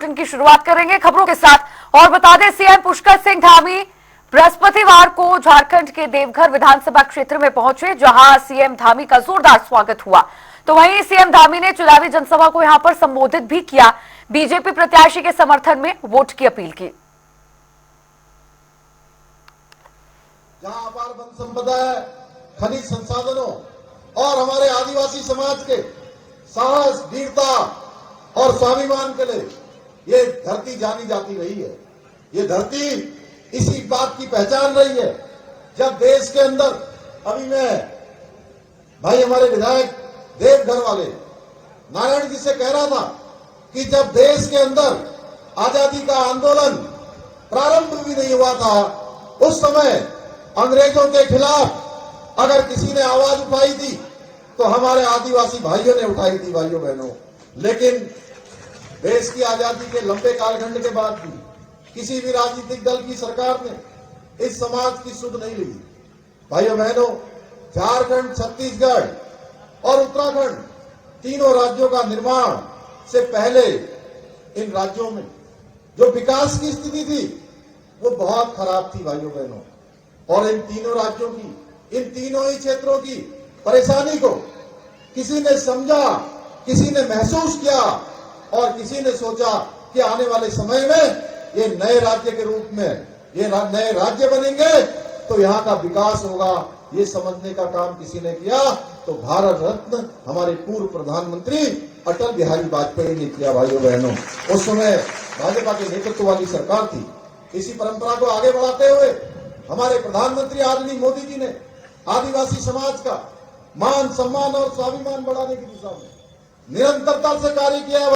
की शुरुआत करेंगे खबरों के साथ और बता दें सीएम पुष्कर सिंह धामी बृहस्पतिवार को झारखंड के देवघर विधानसभा क्षेत्र में पहुंचे, जहां सीएम धामी का जोरदार स्वागत हुआ। तो वहीं सीएम धामी ने चुनावी जनसभा को यहां पर संबोधित भी किया। बीजेपी प्रत्याशी के समर्थन में वोट की अपील की। जहां अपार वन संपदा है, खनिज संसाधनों और हमारे आदिवासी समाज के साहस, वीरता और स्वाभिमान के लिए ये धरती जानी जाती रही है। ये धरती इसी बात की पहचान रही है। जब देश के अंदर अभी मैं भाई हमारे विधायक देवघर वाले नारायण जी से कह रहा था कि जब देश के अंदर आजादी का आंदोलन प्रारंभ भी नहीं हुआ था, उस समय अंग्रेजों के खिलाफ अगर किसी ने आवाज उठाई थी तो हमारे आदिवासी भाइयों ने उठाई थी, भाइयों बहनों। लेकिन देश की आजादी के लंबे कालखंड के बाद भी किसी भी राजनीतिक दल की सरकार ने इस समाज की सुध नहीं ली। भाइयों बहनों, झारखंड, छत्तीसगढ़ और उत्तराखंड तीनों राज्यों का निर्माण से पहले इन राज्यों में जो विकास की स्थिति थी वो बहुत खराब थी, भाइयों बहनों। और इन तीनों राज्यों की, इन तीनों ही क्षेत्रों की परेशानी को किसी ने समझा, किसी ने महसूस किया और किसी ने सोचा कि आने वाले समय में ये नए राज्य के रूप में ये नए राज्य बनेंगे तो यहाँ का विकास होगा। ये समझने का काम किसी ने किया तो भारत रत्न हमारे पूर्व प्रधानमंत्री अटल बिहारी वाजपेयी ने किया। भाइयों बहनों, उस समय भाजपा के नेतृत्व वाली सरकार थी। इसी परंपरा को आगे बढ़ाते हुए हमारे प्रधानमंत्री आदरणीय मोदी जी ने आदिवासी समाज का मान, सम्मान और स्वाभिमान बढ़ाने की दिशा में निरंतरता से कार्य किया।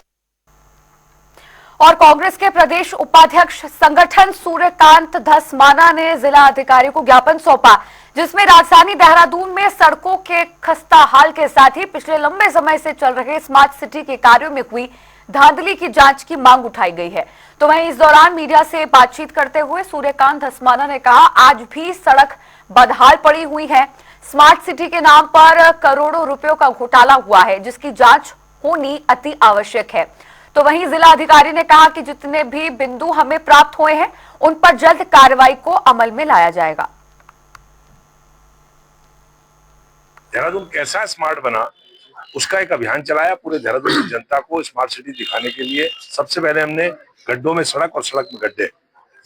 और कांग्रेस के प्रदेश उपाध्यक्ष संगठन सूर्यकांत धस्माना ने जिला अधिकारी को ज्ञापन सौंपा, जिसमें राजधानी देहरादून में सड़कों के खस्ता हाल के साथ ही पिछले लंबे समय से चल रहे स्मार्ट सिटी के कार्यों में हुई धांधली की जांच की मांग उठाई गई है। तो वहीं इस दौरान मीडिया से बातचीत करते हुए सूर्यकांत धस्माना ने कहा, आज भी सड़क बदहाल पड़ी हुई है। स्मार्ट सिटी के नाम पर करोड़ों रुपयों का घोटाला हुआ है, जिसकी जांच होनी अति आवश्यक है। तो वहीं जिला अधिकारी ने कहा कि जितने भी बिंदु हमें प्राप्त हुए हैं उन पर जल्द कार्रवाई को अमल में लाया जाएगा। देहरादून कैसा स्मार्ट बना उसका एक अभियान चलाया। पूरे देहरादून की जनता को स्मार्ट सिटी दिखाने के लिए सबसे पहले हमने गड्ढों में सड़क और सड़क में गड्ढे,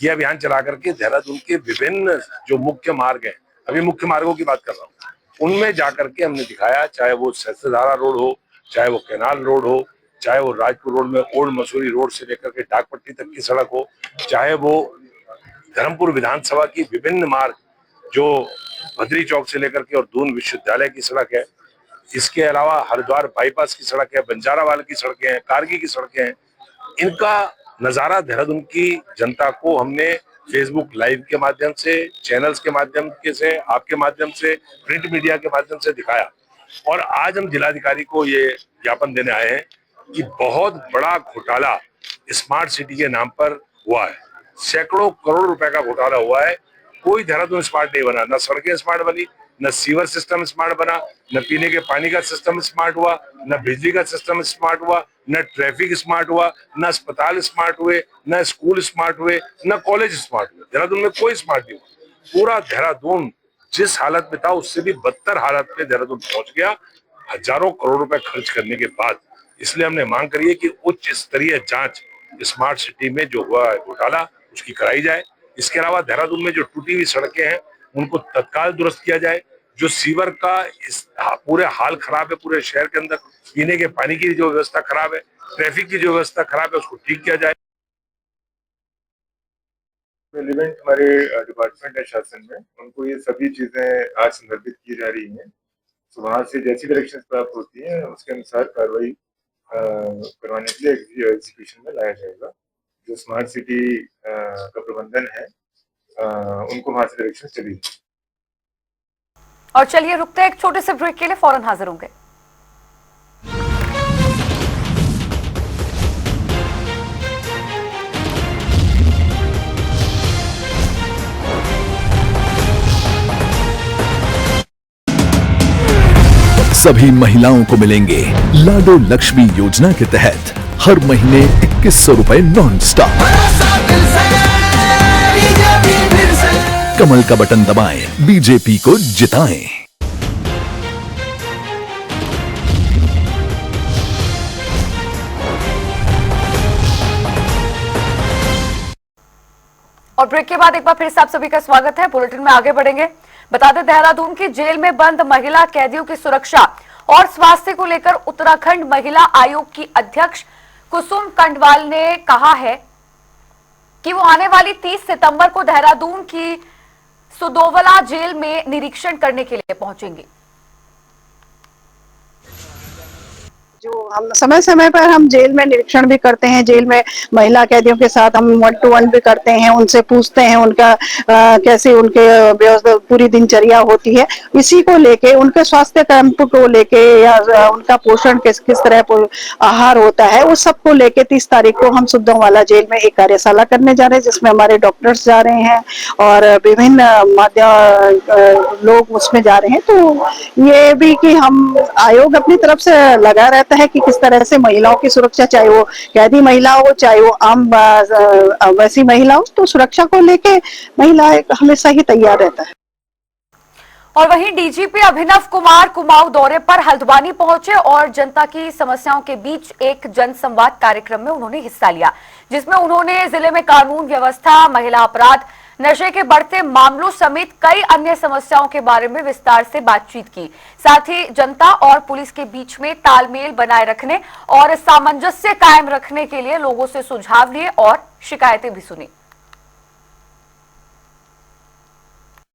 ये अभियान चला करके देहरादून के विभिन्न जो मुख्य मार्ग हैं, अभी मुख्य मार्गों की बात कर रहा हूँ, उनमें जाकर के हमने दिखाया। चाहे वो सहस्त्रधारा रोड हो, चाहे वो कैनाल रोड हो, चाहे वो राजपुर रोड में ओल्ड मसूरी रोड से लेकर के डाकपट्टी तक की सड़क हो, चाहे वो धर्मपुर विधानसभा की विभिन्न मार्ग जो भद्री चौक से लेकर के और दून विश्वविद्यालय की सड़क है, इसके अलावा हरिद्वार बाईपास की सड़क है, बंजारावाल की सड़कें हैं, कारगी की सड़कें हैं, इनका नजारा देहरादून की जनता को हमने फेसबुक लाइव के माध्यम से, चैनल्स के माध्यम से, आपके माध्यम से, प्रिंट मीडिया के माध्यम से दिखाया। और आज हम जिलाधिकारी को ये ज्ञापन देने आए हैं कि बहुत बड़ा घोटाला स्मार्ट सिटी के नाम पर हुआ है। सैकड़ों करोड़ रुपए का घोटाला हुआ है। कोई देहरादून स्मार्ट नहीं बना, न सड़कें स्मार्ट बनी, न सीवर सिस्टम स्मार्ट बना, न पीने के पानी का सिस्टम स्मार्ट हुआ, न बिजली का सिस्टम स्मार्ट हुआ, न ट्रैफिक स्मार्ट हुआ, न अस्पताल स्मार्ट हुए, न स्कूल स्मार्ट हुए, न कॉलेज स्मार्ट हुए। देहरादून में कोई स्मार्ट नहीं हुआ। पूरा देहरादून जिस हालत में था उससे भी बदतर हालत में देहरादून पहुंच गया, हजारों करोड़ रुपए खर्च करने के बाद। इसलिए हमने मांग करी है कि उच्च स्तरीय जांच स्मार्ट सिटी में जो हुआ है घोटाला उसकी कराई जाए। इसके अलावा देहरादून में जो टूटी हुई सड़कें हैं उनको तत्काल दुरुस्त किया जाए। जो सीवर का पूरे हाल खराब है, पूरे शहर के अंदर पीने के पानी की जो व्यवस्था खराब है, ट्रैफिक की जो व्यवस्था खराब है, उसको ठीक किया जाए। रिलेवेंट हमारे डिपार्टमेंट है शासन में, उनको ये सभी चीजें आज संदर्भित की जा रही हैं। तो वहां से जैसी डायरेक्शन प्राप्त होती है उसके अनुसार कार्रवाई करवाने के लिए एग्जीक्यूशन में लाया जाएगा। जो स्मार्ट सिटी का प्रबंधन है उनको वहां से डायरेक्शन चली। और चलिए रुकते हैं एक छोटे से ब्रेक के लिए, फौरन हाजिर होंगे। सभी महिलाओं को मिलेंगे लाडो लक्ष्मी योजना के तहत हर महीने ₹2100 नॉन स्टॉप। कमल का बटन दबाएं, बीजेपी को जिताएं। और ब्रेक के बाद एक बार फिर से आप सभी का स्वागत है। बुलेटिन में आगे बढ़ेंगे। बता दें, देहरादून की जेल में बंद महिला कैदियों की सुरक्षा और स्वास्थ्य को लेकर उत्तराखंड महिला आयोग की अध्यक्ष कुसुम कंडवाल ने कहा है कि वो आने वाली 30 सितंबर को देहरादून की सुदोवला जेल में निरीक्षण करने के लिए पहुंचेंगी। जो हम समय समय पर हम जेल में निरीक्षण भी करते हैं, जेल में महिला कैदियों के साथ हम 1-to-1 भी करते हैं, उनसे पूछते हैं उनका कैसे उनके व्यवस्था पूरी दिनचर्या होती है, इसी को लेके उनके स्वास्थ्य कैंप को लेके या उनका पोषण किस तरह आहार होता है, उस सब को लेके 30 तारीख को हम सुदोवाला जेल में एक कार्यशाला करने जा रहे हैं, जिसमें हमारे डॉक्टर्स जा रहे हैं और विभिन्न माध्यम लोग उसमें जा रहे हैं। तो ये भी कि हम आयोग अपनी तरफ से लगा रहता है कि किस तरह से महिलाओं की सुरक्षा, चाहे वो कैदी महिला हो चाहे वो आम वैसी महिला हो, तो सुरक्षा को लेके महिला हमेशा ही तैयार रहता है। और वहीं डीजीपी अभिनव कुमार कुमाऊं दौरे पर हल्द्वानी पहुंचे और जनता की समस्याओं के बीच एक जनसंवाद कार्यक्रम में उन्होंने हिस्सा लिया, जिसमें उन्होंने जिले में कानून व्यवस्था, महिला अपराध, नशे के बढ़ते मामलों समेत कई अन्य समस्याओं के बारे में विस्तार से बातचीत की। साथ ही जनता और पुलिस के बीच में तालमेल बनाए रखने और सामंजस्य कायम रखने के लिए लोगों से सुझाव लिए और शिकायतें भी सुनी।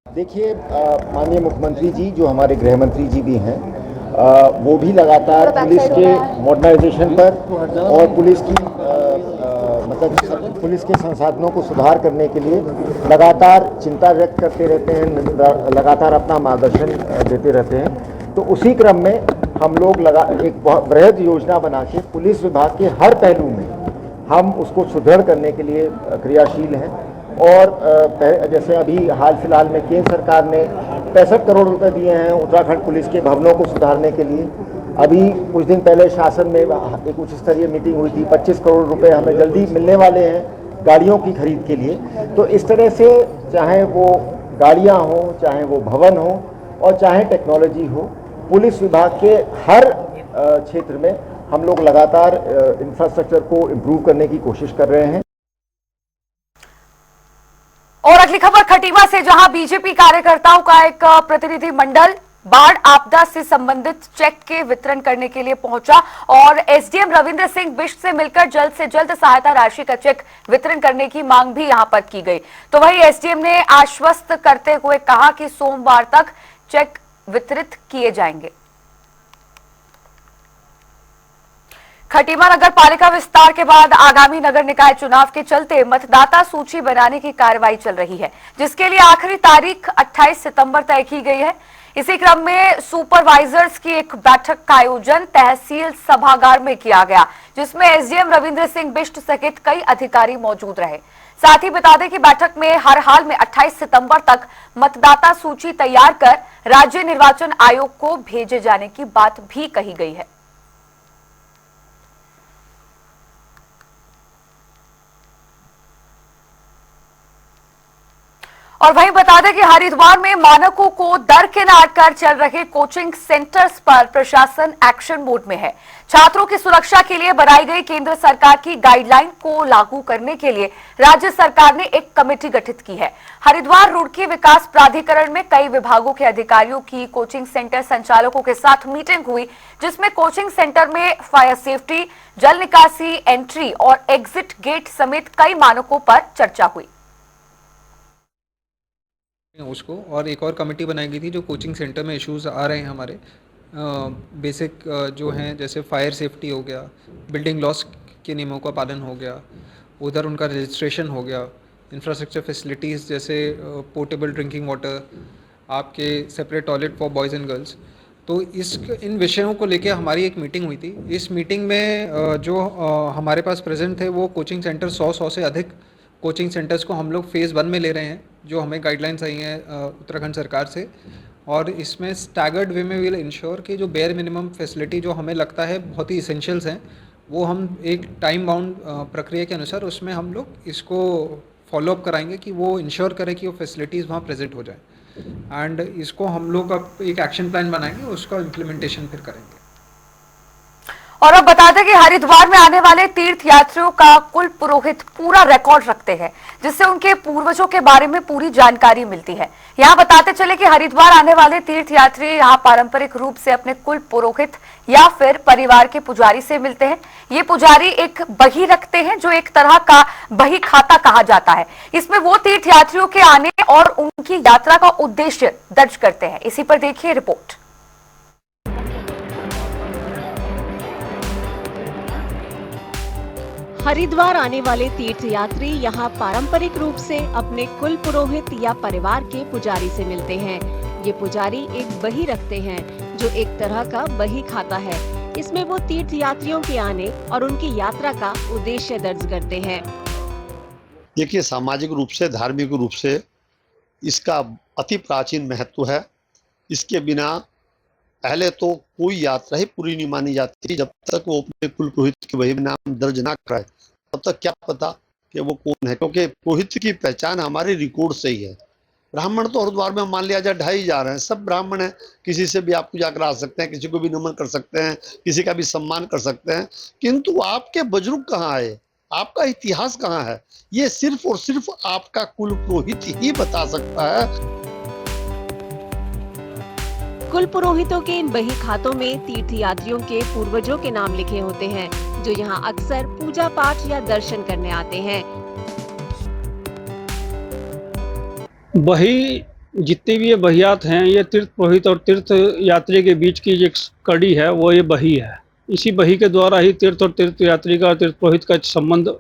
देखिए, माननीय मुख्यमंत्री जी जो हमारे गृह मंत्री जी भी हैं, वो भी लगातार पुलिस के मॉडर्नाइजेशन पर और पुलिस की मतलब पुलिस के संसाधनों को सुधार करने के लिए लगातार चिंता व्यक्त करते रहते हैं, लगातार अपना मार्गदर्शन देते रहते हैं। तो उसी क्रम में हम लोग एक बहुत बृहद योजना बना के पुलिस विभाग के हर पहलू में हम उसको सुदृढ़ करने के लिए क्रियाशील हैं। और जैसे अभी हाल फिलहाल में केंद्र सरकार ने 65 करोड़ रुपए दिए हैं उत्तराखंड पुलिस के भवनों को सुधारने के लिए। अभी कुछ दिन पहले शासन में एक उच्च स्तरीय मीटिंग हुई थी, 25 करोड़ रुपए हमें जल्दी मिलने वाले हैं गाड़ियों की खरीद के लिए। तो इस तरह से चाहे वो गाड़ियां हो, चाहे वो भवन हो और चाहे टेक्नोलॉजी हो, पुलिस विभाग के हर क्षेत्र में हम लोग लगातार इंफ्रास्ट्रक्चर को इम्प्रूव करने की कोशिश कर रहे हैं। और अगली खबर खटीमा से, जहां बीजेपी कार्यकर्ताओं का एक प्रतिनिधि मंडल बाढ़ आपदा से संबंधित चेक के वितरण करने के लिए पहुंचा और एसडीएम रविंद्र सिंह बिष्ट से मिलकर जल्द से जल्द सहायता राशि का चेक वितरण करने की मांग भी यहां पर की गई। तो वहीं एसडीएम ने आश्वस्त करते हुए कहा कि सोमवार तक चेक वितरित किए जाएंगे। खटीमा नगर पालिका विस्तार के बाद आगामी नगर निकाय चुनाव के चलते मतदाता सूची बनाने की कार्रवाई चल रही है, जिसके लिए आखिरी तारीख 28 सितंबर तय की गई है। इसी क्रम में सुपरवाइजर्स की एक बैठक का आयोजन तहसील सभागार में किया गया, जिसमें एसडीएम रविंद्र सिंह बिष्ट सहित कई अधिकारी मौजूद रहे। साथ ही बता दें कि बैठक में हर हाल में 28 सितंबर तक मतदाता सूची तैयार कर राज्य निर्वाचन आयोग को भेजे जाने की बात भी कही गई है। और वहीं बता दें कि हरिद्वार में मानकों को दरकिनार कर चल रहे कोचिंग सेंटर्स पर प्रशासन एक्शन मोड में है। छात्रों की सुरक्षा के लिए बनाई गई केंद्र सरकार की गाइडलाइन को लागू करने के लिए राज्य सरकार ने एक कमेटी गठित की है। हरिद्वार रुड़की विकास प्राधिकरण में कई विभागों के अधिकारियों की कोचिंग सेंटर संचालकों के साथ मीटिंग हुई, जिसमें कोचिंग सेंटर में फायर सेफ्टी, जल निकासी, एंट्री और एग्जिट गेट समेत कई मानकों पर चर्चा हुई। उसको और एक और कमेटी बनाई गई थी जो कोचिंग सेंटर में इश्यूज आ रहे हैं हमारे बेसिक जो हैं, जैसे फायर सेफ्टी हो गया, बिल्डिंग लॉस के नियमों का पालन हो गया, उधर उनका रजिस्ट्रेशन हो गया, इंफ्रास्ट्रक्चर फैसिलिटीज़ जैसे पोर्टेबल ड्रिंकिंग वाटर, आपके separate toilet for boys and girls. तो इन विषयों को लेके हमारी एक मीटिंग हुई थी। इस मीटिंग में जो हमारे पास प्रेजेंट थे वो कोचिंग सेंटर 100 से अधिक कोचिंग सेंटर्स को हम लोग फेज़ 1 में ले रहे हैं, जो हमें गाइडलाइंस आई हैं उत्तराखंड सरकार से। और इसमें स्टैगर्ड वे में विल इंश्योर कि जो बेयर मिनिमम फैसिलिटी जो हमें लगता है बहुत ही इसेंशियल्स हैं, वो हम एक टाइम बाउंड प्रक्रिया के अनुसार उसमें हम लोग इसको फॉलोअप कराएंगे कि वो इंश्योर करें कि वो फैसिलिटीज़ वहाँ प्रेजेंट हो जाए। एंड इसको हम लोग अब एक एक्शन प्लान बनाएंगे, उसका इम्प्लीमेंटेशन फिर करेंगे। और अब बता दें कि हरिद्वार में आने वाले तीर्थ यात्रियों का कुल पुरोहित पूरा रिकॉर्ड रखते हैं, जिससे उनके पूर्वजों के बारे में पूरी जानकारी मिलती है। यहाँ बताते चले कि हरिद्वार आने वाले तीर्थ यात्री यहाँ पारंपरिक रूप से अपने कुल पुरोहित या फिर परिवार के पुजारी से मिलते हैं। ये पुजारी एक बही रखते हैं जो एक तरह का बही खाता कहा जाता है। इसमें वो तीर्थ यात्रियों के आने और उनकी यात्रा का उद्देश्य दर्ज करते हैं। इसी पर देखिए रिपोर्ट। हरिद्वार आने वाले तीर्थयात्री यहाँ पारंपरिक रूप से अपने कुल पुरोहित या परिवार के पुजारी से मिलते हैं। ये पुजारी एक बही रखते हैं जो एक तरह का बही खाता है। इसमें वो तीर्थयात्रियों के आने और उनकी यात्रा का उद्देश्य दर्ज करते हैं। देखिए, सामाजिक रूप से, धार्मिक रूप से इसका अति प्राचीन महत्व है। इसके बिना पहले तो कोई यात्रा ही पूरी नहीं मानी जाती जब तक वो अपने कुल पुरोहित के बही में नाम दर्ज ना कराए। तब तक क्या पता कि वो कौन है, क्योंकि पुरोहित की पहचान हमारे रिकॉर्ड से ही है। ब्राह्मण तो हरिद्वार में मान लिया जाए 2,500 हैं, सब ब्राह्मण हैं। किसी से भी आप पूजा करा सकते हैं, किसी को भी नमन कर सकते हैं, किसी का भी सम्मान कर सकते हैं, किंतु आपके बुजुर्ग कहाँ आए, आपका इतिहास कहाँ है, ये सिर्फ और सिर्फ आपका कुल पुरोहित ही बता सकता है। कुल पुरोहितों के इन बही खातों में तीर्थयात्रियों के पूर्वजों के नाम लिखे होते हैं जो यहाँ अक्सर पूजा पाठ या दर्शन करने आते हैं। बही जितने भी ये बहियात हैं, ये तीर्थ पुरोहित और तीर्थ यात्री के बीच की एक कड़ी है, वो ये बही है। इसी बही के द्वारा ही तीर्थ और तीर्थ यात्री का, तीर्थ पुरोहित का संबंध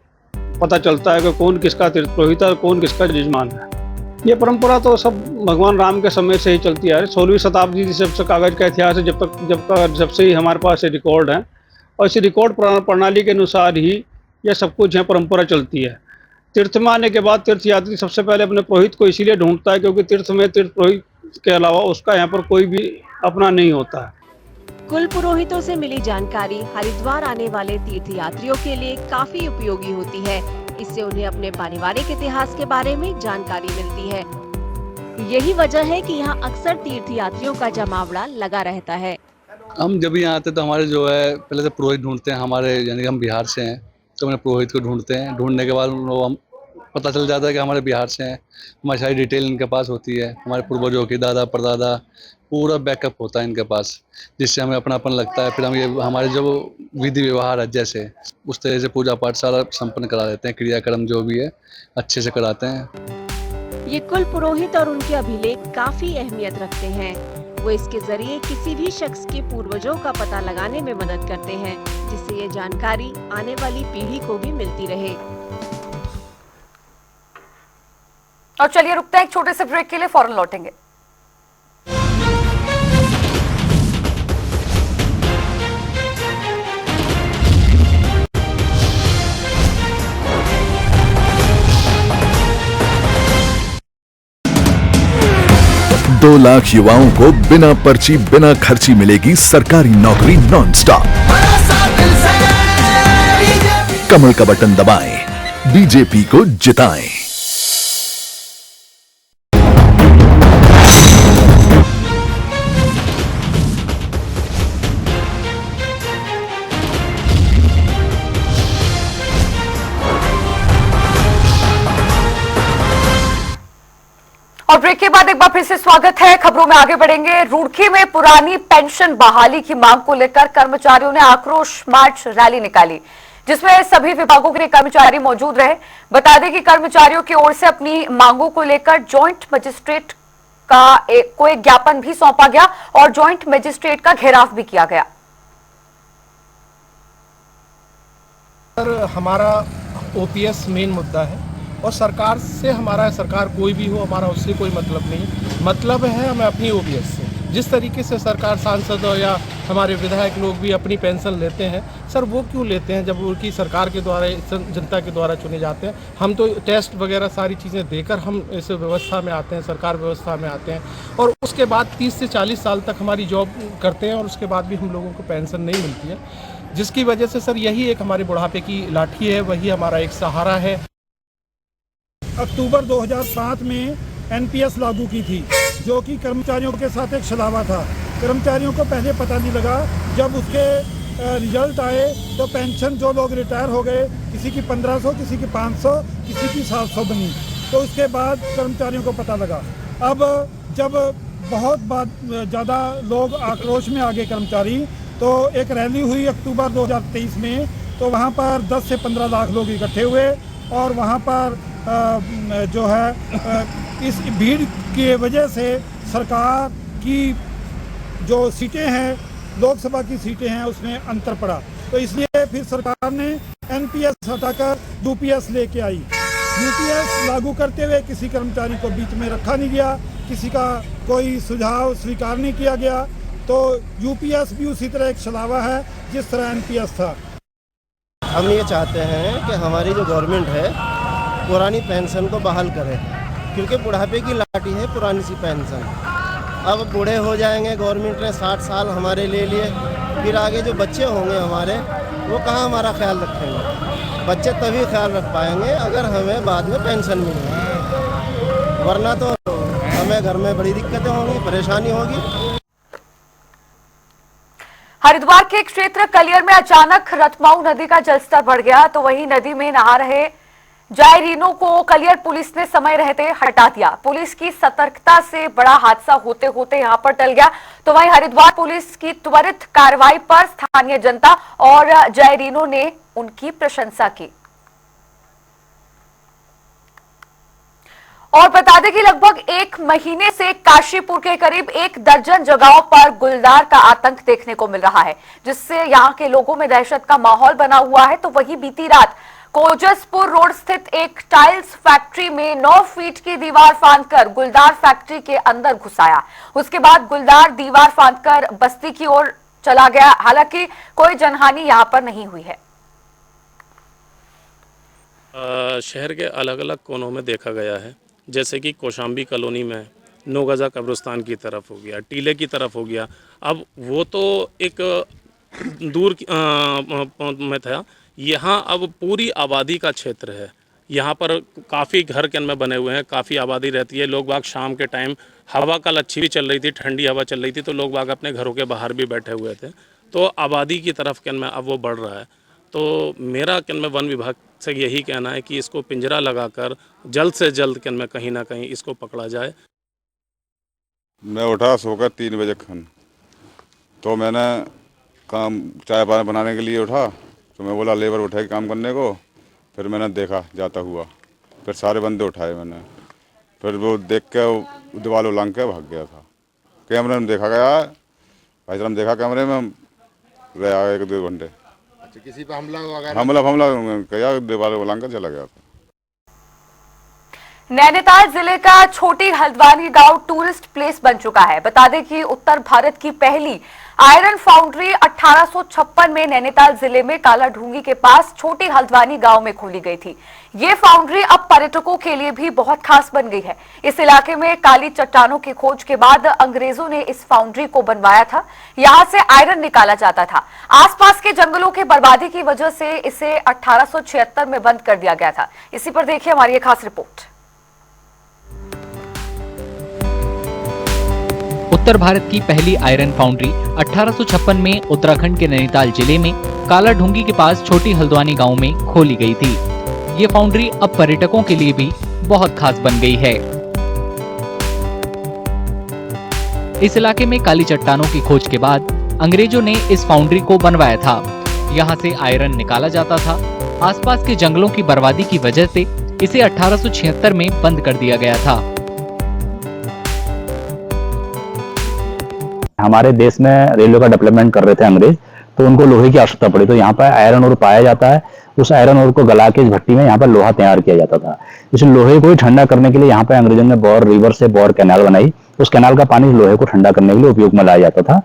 पता चलता है कि कौन किसका तीर्थ पुरोहित है और कौन किसका यजमान है। ये परंपरा तो सब भगवान राम के समय से ही चलती आ रही। 16वीं शताब्दी से कागज का इतिहास है, जब से ही हमारे पास रिकॉर्ड है, और इस रिकॉर्ड प्रणाली के अनुसार ही यह सब कुछ है, परंपरा चलती है। तीर्थ में आने के बाद तीर्थयात्री सबसे पहले अपने पुरोहित को इसीलिए ढूंढता है क्योंकि तीर्थ में तीर्थ पुरोहित के अलावा उसका यहाँ पर कोई भी अपना नहीं होता है। कुल पुरोहितों से मिली जानकारी हरिद्वार आने वाले तीर्थयात्रियों के लिए काफी उपयोगी होती है। इससे उन्हें अपने पारिवारिक इतिहास के बारे में जानकारी मिलती है। यही वजह है कि यहाँ अक्सर तीर्थयात्रियों का जमावड़ा लगा रहता है। हम जब यहाँ आते तो हमारे जो है पहले तो पुरोहित ढूंढते हैं हमारे, यानी हम बिहार से हैं तो अपने पुरोहित को ढूंढते हैं। ढूंढने के बाद हम पता चल जाता है कि हमारे बिहार से हैं। हमारी सारी डिटेल इनके पास होती है, हमारे पूर्वजों की, दादा परदादा, पूरा बैकअप होता है इनके पास, जिससे हमें अपनापन लगता है। फिर हम ये हमारे जो विधि व्यवहार है जैसे उस तरह से पूजा पाठ सारा संपन्न करा देते हैं, क्रियाक्रम जो भी है अच्छे से कराते हैं। ये कुल पुरोहित और उनके अभिलेख काफी अहमियत रखते हैं। वो इसके जरिए किसी भी शख्स के पूर्वजों का पता लगाने में मदद करते हैं, जिससे ये जानकारी आने वाली पीढ़ी को भी मिलती रहे। और चलिए रुकते हैं एक छोटे से ब्रेक के लिए, फौरन लौटेंगे। दो लाख युवाओं को बिना पर्ची बिना खर्ची मिलेगी सरकारी नौकरी नॉन स्टॉप। कमल का बटन दबाएं, बीजेपी को जिताएं। और ब्रेक के बाद एक बार फिर से स्वागत है। खबरों में आगे बढ़ेंगे। रुड़की में पुरानी पेंशन बहाली की मांग को लेकर कर्मचारियों ने आक्रोश मार्च रैली निकाली, जिसमें सभी विभागों के कर्मचारी मौजूद रहे। बता दें कि कर्मचारियों की ओर से अपनी मांगों को लेकर जॉइंट मजिस्ट्रेट को एक ज्ञापन भी सौंपा गया और जॉइंट मजिस्ट्रेट का घेराव भी किया गया। हमारा ओपीएस मेन मुद्दा है और सरकार से हमारा, सरकार कोई भी हो, हमारा उससे कोई मतलब नहीं। मतलब है हमें अपनी ओपीएस से। जिस तरीके से सरकार, सांसद या हमारे विधायक लोग भी अपनी पेंशन लेते हैं, सर वो क्यों लेते हैं जब उनकी सरकार के द्वारा, जनता के द्वारा चुने जाते हैं। हम तो टेस्ट वगैरह सारी चीज़ें देकर हम इस व्यवस्था में आते हैं, सरकार व्यवस्था में आते हैं, और उसके बाद 30 से 40 साल तक हमारी जॉब करते हैं और उसके बाद भी हम लोगों को पेंशन नहीं मिलती है। जिसकी वजह से सर यही एक हमारे बुढ़ापे की लाठी है, वही हमारा एक सहारा है। अक्टूबर 2007 में एनपीएस लागू की थी, जो कि कर्मचारियों के साथ एक छलावा था। कर्मचारियों को पहले पता नहीं लगा, जब उसके रिजल्ट आए तो पेंशन जो लोग रिटायर हो गए, किसी की 1500, किसी की 500, किसी की 700 बनी। तो उसके बाद कर्मचारियों को पता लगा। अब जब बहुत ज़्यादा लोग आक्रोश में आ गए कर्मचारी, तो एक रैली हुई अक्टूबर 2023 में। तो वहाँ पर 10 से 15 लाख लोग इकट्ठे हुए और वहाँ पर जो है इस भीड़ की वजह से सरकार की जो सीटें हैं, लोकसभा की सीटें हैं, उसमें अंतर पड़ा। तो इसलिए फिर सरकार ने एनपीएस हटाकर यूपीएस लेके आई। यूपीएस लागू करते हुए किसी कर्मचारी को बीच में रखा नहीं गया, किसी का कोई सुझाव स्वीकार नहीं किया गया। तो यूपीएस भी उसी तरह एक छलावा है जिस तरह एनपीएस था। हम ये चाहते हैं कि हमारी जो गवर्नमेंट है पुरानी पेंशन को बहाल करे, क्योंकि बुढ़ापे की लाठी है पुरानी सी पेंशन। अब बूढ़े हो जाएंगे, गवर्नमेंट ने 60 साल हमारे ले लिए, फिर आगे जो बच्चे होंगे हमारे, वो कहाँ हमारा ख्याल रखेंगे। बच्चे तभी ख्याल रख पाएंगे अगर हमें बाद में पेंशन मिले, वरना तो हमें घर में बड़ी दिक्कतें होंगी, परेशानी होगी। हरिद्वार के क्षेत्र कलियर में अचानक रतमाऊ नदी का जलस्तर बढ़ गया, तो वहीं नदी में नहा रहे जायरीनों को कलियर पुलिस ने समय रहते हटा दिया। पुलिस की सतर्कता से बड़ा हादसा होते होते यहां पर टल गया। तो वहीं हरिद्वार पुलिस की त्वरित कार्रवाई पर स्थानीय जनता और जायरीनों ने उनकी प्रशंसा की। और बता दें कि लगभग 1 महीने से काशीपुर के करीब 1 दर्जन जगहों पर गुलदार का आतंक देखने को मिल रहा है, जिससे यहां के लोगों में दहशत का माहौल बना हुआ है। तो वहीं बीती रात कोजसपुर रोड स्थित एक टाइल्स फैक्ट्री में 9 फीट की दीवार फांदकर गुलदार फैक्ट्री के अंदर घुस आया। उसके बाद गुलदार दीवार फांदकर बस्ती की ओर चला गया। हालांकि कोई जनहानि यहां पर नहीं हुई है। शहर के अलग अलग कोनों में देखा गया है, जैसे कि कौशाम्बी कॉलोनी में, नौगजा कब्रिस्तान की तरफ हो गया, टीले की तरफ हो गया। अब वो तो एक दूर में था, यहाँ अब पूरी आबादी का क्षेत्र है। यहाँ पर काफ़ी घर के अंदर बने हुए हैं, काफ़ी आबादी रहती है। लोग बाग शाम के टाइम, हवा कल अच्छी भी चल रही थी, ठंडी हवा चल रही थी, तो लोग बाग अपने घरों के बाहर भी बैठे हुए थे। तो आबादी की तरफ के अंदर अब वो बढ़ रहा है। तो मेरा के अंदर वन विभाग से यही कहना है कि इसको पिंजरा लगाकर जल्द से जल्द के अंदर कहीं ना कहीं इसको पकड़ा जाए। मैं उठा सोकर 3 बजे खन, तो मैंने काम चाय पानी बनाने के लिए उठा, तो मैं बोला लेबर उठाए काम करने को। फिर मैंने देखा जाता हुआ, फिर सारे बंदे उठाए मैंने, फिर वो देख के दीवार उलंघ के भाग गया था। कैमरे में देखा गया, भाई साहब देखा कैमरे में, रहा 1-2 घंटे। अच्छा, किसी पे हमला किया, दीवार उलंघ कर चला गया था। नैनीताल जिले का छोटी हल्द्वानी गांव टूरिस्ट प्लेस बन चुका है। बता दें कि उत्तर भारत की पहली आयरन फाउंड्री 1856 में नैनीताल जिले में काला ढूंगी के पास छोटी हल्द्वानी गांव में खोली गई थी। ये फाउंड्री अब पर्यटकों के लिए भी बहुत खास बन गई है। इस इलाके में काली चट्टानों की खोज के बाद अंग्रेजों ने इस फाउंड्री को बनवाया था। यहां से आयरन निकाला जाता था। आसपास के जंगलों की बर्बादी की वजह से इसे 1876 में बंद कर दिया गया था। इसी पर देखिए हमारी एक खास रिपोर्ट। उत्तर भारत की पहली आयरन फाउंड्री 1856 में उत्तराखंड के नैनीताल जिले में काला ढूंगी के पास छोटी हल्द्वानी गांव में खोली गई थी। ये फाउंड्री अब पर्यटकों के लिए भी बहुत खास बन गई है। इस इलाके में काली चट्टानों की खोज के बाद अंग्रेजों ने इस फाउंड्री को बनवाया था। यहाँ से आयरन निकाला जाता था। आसपास के जंगलों की बर्बादी की वजह से इसे 1876 में बंद कर दिया गया था। हमारे देश में रेलवे का डेवलपमेंट कर रहे थे अंग्रेज, तो उनको लोहे की आवश्यकता पड़ी, तो यहाँ पर आयरन ओर पाया जाता है। उस आयरन ओर को गला के इस भट्टी में यहाँ पर लोहा तैयार किया जाता था। इस लोहे को ठंडा करने के लिए यहाँ पर अंग्रेजों ने बौर रिवर से बौर कैनाल बनाई। उस कैनाल का पानी लोहे को ठंडा करने के लिए उपयोग में लाया जाता था।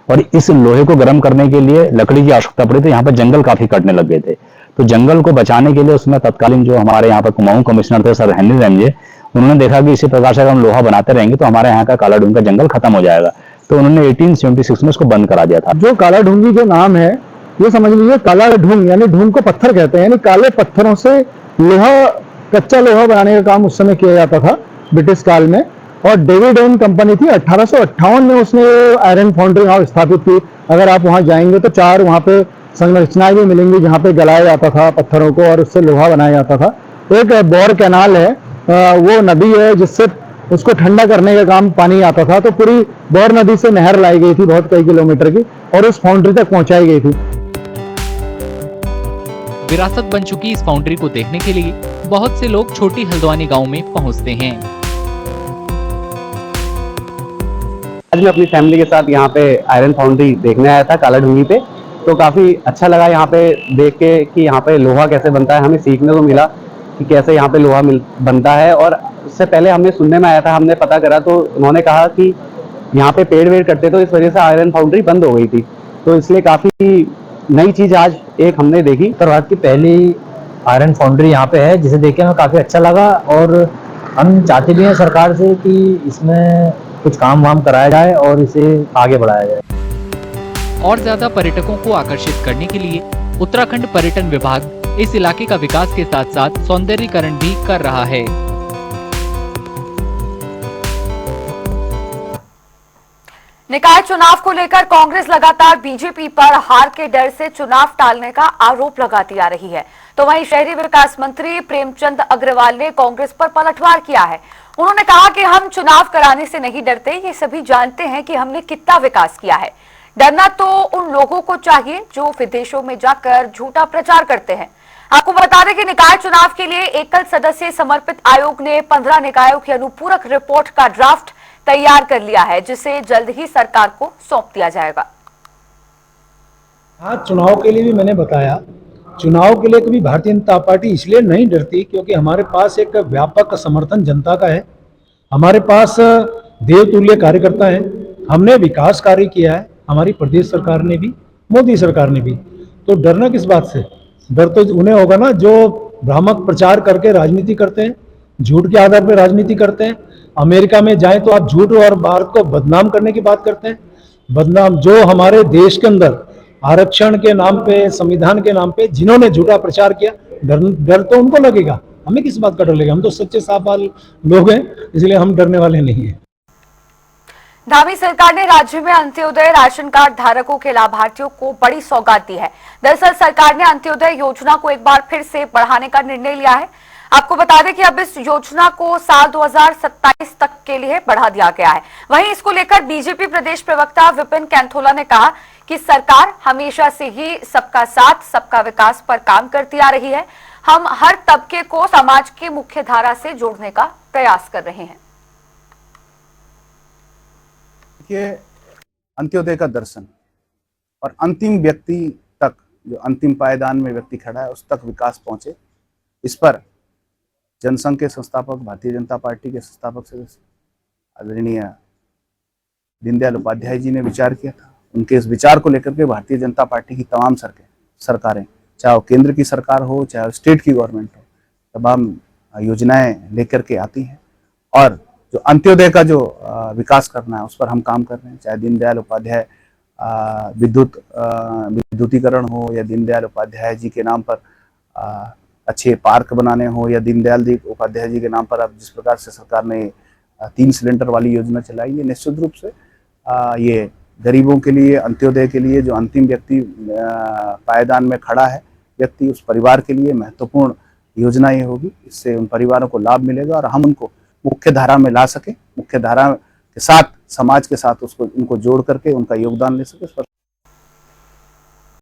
और इस लोहे को गर्म करने के लिए लकड़ी की आवश्यकता पड़ी, तो यहाँ पर जंगल काफी कटने लग गए थे। तो जंगल को बचाने के लिए उसमें तत्कालीन जो हमारे यहाँ पर कुमाऊं कमिश्नर थे सर हेनरी रैमजे, उन्होंने देखा कि इसी प्रकार से अगर हम लोहा बनाते रहेंगे तो हमारे यहाँ का काला ढूंगी का जंगल खत्म हो जाएगा। तो उन्होंने 1876 में इसको बंद करा दिया था। जो काला ढूंगी जो नाम है ये समझ लीजिए काला ढूंग, यानी ढूंग को पत्थर कहते हैं, यानी काले पत्थरों से लोहा, कच्चा लोहा बनाने का काम उस समय किया जाता था ब्रिटिश काल में। और डेविड एंड कंपनी थी, 1858 में उसने आयरन फाउंड्री वहाँ स्थापित की। अगर आप वहाँ जाएंगे तो 4 वहाँ पे संरचनाएं भी मिलेंगी जहाँ पे गलाया जाता था पत्थरों को और उससे लोहा बनाया जाता था। एक बोर कैनाल है, वो नदी है जिससे उसको ठंडा करने का काम पानी आता था, तो पूरी बोर नदी से नहर लाई गई थी बहुत कई किलोमीटर की और उस फाउंड्री तक पहुंचाई गई थी। विरासत बन चुकी इस फाउंड्री को देखने के लिए बहुत से लोग छोटी हल्द्वानी गांव में पहुंचते हैं। आज मैं अपनी फैमिली के साथ यहाँ पे आयरन फाउंड्री देखने आया था काला ढूंगी पे, तो काफी अच्छा लगा यहाँ पे देख के कि यहाँ पे लोहा कैसे बनता है। हमें सीखने को मिला कि कैसे यहाँ पे लोहा बनता है। और उससे पहले हमने सुनने में आया था, हमने पता करा तो उन्होंने कहा कि यहाँ पे पेड़ वेड़ कटते तो इस वजह से आयरन फाउंड्री बंद हो गई थी, तो इसलिए काफी नई चीज आज एक हमने देखी। उत्तर भारत की पहली आयरन फाउंड्री यहाँ पे है, जिसे देख के हमें काफी अच्छा लगा और हम चाहते भी हैं सरकार से कि इसमें कुछ काम वाम कराया जाए और इसे आगे बढ़ाया जाए। और ज्यादा पर्यटकों को आकर्षित करने के लिए उत्तराखंड पर्यटन विभाग इस इलाके का विकास के साथ साथ सौंदर्यीकरण भी कर रहा है। निकाय चुनाव को लेकर कांग्रेस लगातार बीजेपी पर हार के डर से चुनाव टालने का आरोप लगाती आ रही है, तो वहीं शहरी विकास मंत्री प्रेमचंद अग्रवाल ने कांग्रेस पर पलटवार किया है। उन्होंने कहा कि हम चुनाव कराने से नहीं डरते, ये सभी जानते हैं कि हमने कितना विकास किया है। डरना तो उन लोगों को चाहिए जो विदेशों में जाकर झूठा प्रचार करते हैं। आपको बता दें कि निकाय चुनाव के लिए एकल सदस्य समर्पित आयोग ने 15 निकायों की अनुपूरक रिपोर्ट का ड्राफ्ट तैयार कर लिया है, जिसे जल्द ही सरकार को सौंप दिया जाएगा। हाँ, चुनाव के लिए भी मैंने बताया, चुनाव के लिए कभी भारतीय जनता पार्टी इसलिए नहीं डरती क्योंकि हमारे पास एक व्यापक समर्थन जनता का है, हमारे पास देवतुल्य कार्यकर्ता हैं, हमने विकास कार्य किया है, हमारी प्रदेश सरकार ने भी, मोदी सरकार ने भी। तो डरना किस बात से? डर तो उन्हें होगा ना जो भ्रामक प्रचार करके राजनीति करते हैं, झूठ के आधार पर राजनीति करते हैं। अमेरिका में जाएं तो आप झूठ और भारत को बदनाम करने की बात करते हैं। बदनाम जो हमारे देश के अंदर आरक्षण के नाम पे, संविधान के नाम पे जिन्होंने झूठा प्रचार किया, डर तो उनको लगेगा, हमें किस बात का डर लगेगा? हम तो सच्चे साफ लोग हैं, इसलिए हम डरने वाले नहीं हैं। धामी सरकार ने राज्य में अंत्योदय राशन कार्ड धारकों के लाभार्थियों को बड़ी सौगात दी है। दरअसल सरकार ने अंत्योदय योजना को एक बार फिर से बढ़ाने का निर्णय लिया है। आपको बता दें कि अब इस योजना को साल 2027 तक के लिए बढ़ा दिया गया है। वहीं इसको लेकर बीजेपी प्रदेश प्रवक्ता विपिन कैंथोला ने कहा कि सरकार हमेशा से ही सबका साथ सबका विकास पर काम करती आ रही है। हम हर तबके को समाज की मुख्य धारा से जोड़ने का प्रयास कर रहे हैं। देखिए, अंत्योदय का दर्शन और अंतिम व्यक्ति तक, जो अंतिम पायदान में व्यक्ति खड़ा है उस तक विकास पहुंचे, इस पर जनसंघ के संस्थापक, भारतीय जनता पार्टी के संस्थापक सदस्य आदरणीय दीनदयाल उपाध्याय जी ने विचार किया था। उनके इस विचार को लेकर के भारतीय जनता पार्टी की तमाम सरकारें, चाहे वो केंद्र की सरकार हो चाहे स्टेट की गवर्नमेंट हो, तमाम योजनाएं लेकर के आती हैं। और जो अंत्योदय का जो विकास करना है उस पर हम काम कर रहे हैं, चाहे दीनदयाल उपाध्याय विद्युतीकरण हो या दीनदयाल उपाध्याय जी के नाम पर अच्छे पार्क बनाने हो या दीनदयाल जी उपाध्याय जी के नाम पर अब जिस प्रकार से सरकार ने 3 सिलेंडर वाली योजना चलाई है, निश्चित रूप से ये गरीबों के लिए, अंत्योदय के लिए, जो अंतिम व्यक्ति पायदान में खड़ा है व्यक्ति, उस परिवार के लिए महत्वपूर्ण योजना ये होगी। इससे उन परिवारों को लाभ मिलेगा और हम उनको मुख्य धारा में ला सके, मुख्य धारा के साथ समाज के साथ उसको उनको जोड़ करके उनका योगदान ले सके।